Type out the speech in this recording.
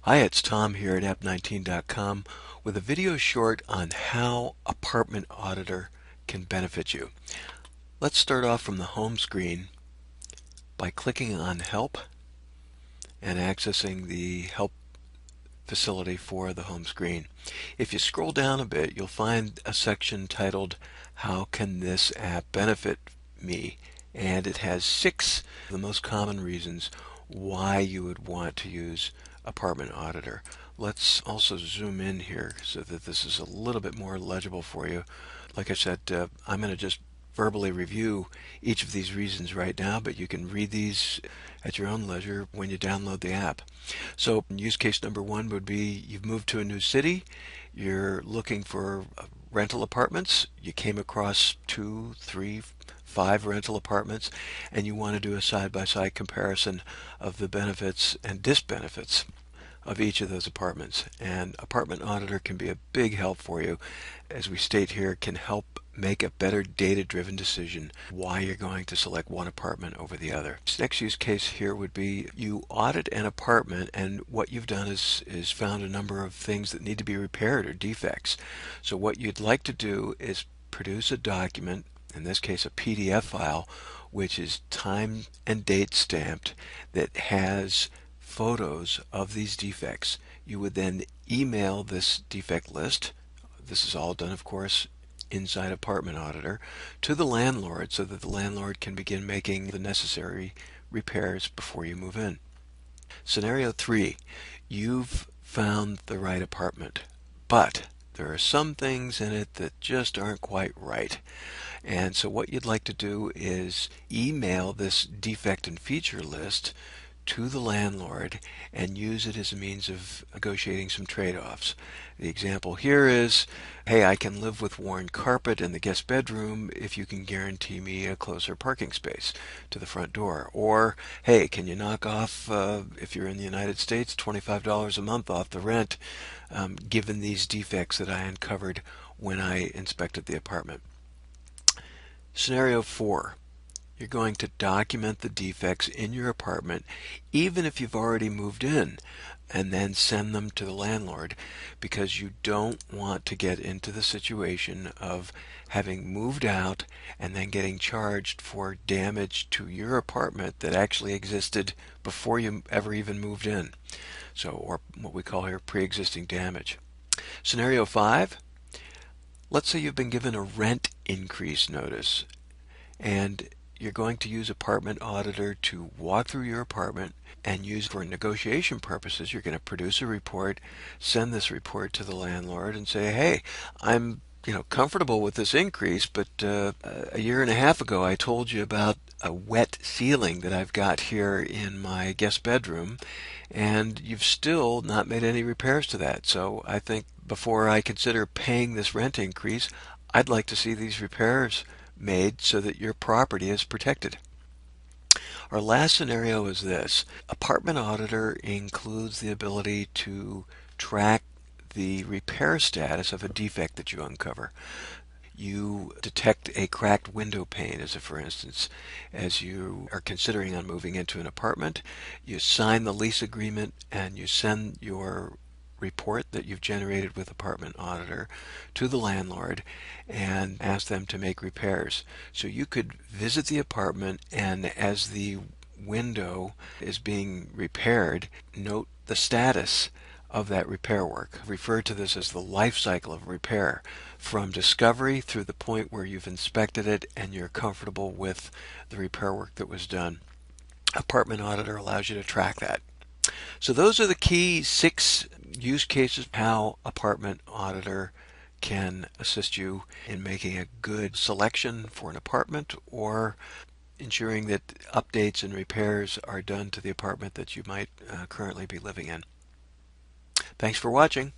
Hi, it's Tom here at app19.com with a video short on how Apartment Auditor can benefit you. Let's start off from the home screen by clicking on Help and accessing the Help facility for the home screen. If you scroll down a bit, you'll find a section titled How Can This App Benefit Me? And it has 6 of the most common reasons why you would want to use Apartment Auditor. Let's also zoom in here so that this is a little bit more legible for you. Like I said, I'm going to just verbally review each of these reasons right now, but you can read these at your own leisure when you download the app. So use case number 1 would be you've moved to a new city, you're looking for rental apartments, you came across 2, 3, 5 rental apartments, and you want to do a side-by-side comparison of the benefits and disbenefits of each of those apartments. And Apartment Auditor can be a big help for you. As we state here, can help make a better data-driven decision why you're going to select one apartment over the other. This next use case here would be you audit an apartment, and what you've done is found a number of things that need to be repaired or defects. So what you'd like to do is produce a document, in this case a PDF file, which is time and date stamped, that has photos of these defects. You would then email this defect list. This is all done, of course, inside Apartment Auditor, to the landlord so that the landlord can begin making the necessary repairs before you move in. Scenario 3, you've found the right apartment, but there are some things in it that just aren't quite right. And so what you'd like to do is email this defect and feature list to the landlord and use it as a means of negotiating some trade-offs. The example here is, hey, I can live with worn carpet in the guest bedroom if you can guarantee me a closer parking space to the front door. Or, hey, can you knock off, if you're in the United States, $25 a month off the rent, given these defects that I uncovered when I inspected the apartment. Scenario 4. You're going to document the defects in your apartment even if you've already moved in, and then send them to the landlord, because you don't want to get into the situation of having moved out and then getting charged for damage to your apartment that actually existed before you ever even moved in. So, or what we call here pre-existing damage. Scenario 5. Let's say you've been given a rent increase notice, and you're going to use Apartment Auditor to walk through your apartment and use for negotiation purposes. You're going to produce a report, send this report to the landlord and say, hey, I'm comfortable with this increase, but a year and a half ago I told you about a wet ceiling that I've got here in my guest bedroom, and you've still not made any repairs to that. So I think before I consider paying this rent increase, I'd like to see these repairs made so that your property is protected. Our last scenario is this. Apartment Auditor includes the ability to track the repair status of a defect that you uncover. You detect a cracked window pane, as if, for instance, as you are considering on moving into an apartment, you sign the lease agreement and you send your report that you've generated with Apartment Auditor to the landlord and ask them to make repairs. So you could visit the apartment, and as the window is being repaired, note the status of that repair work. Refer to this as the life cycle of repair, from discovery through the point where you've inspected it and you're comfortable with the repair work that was done. Apartment Auditor allows you to track that. So those are the key 6 use cases how Apartment Auditor can assist you in making a good selection for an apartment, or ensuring that updates and repairs are done to the apartment that you might currently be living in. Thanks for watching.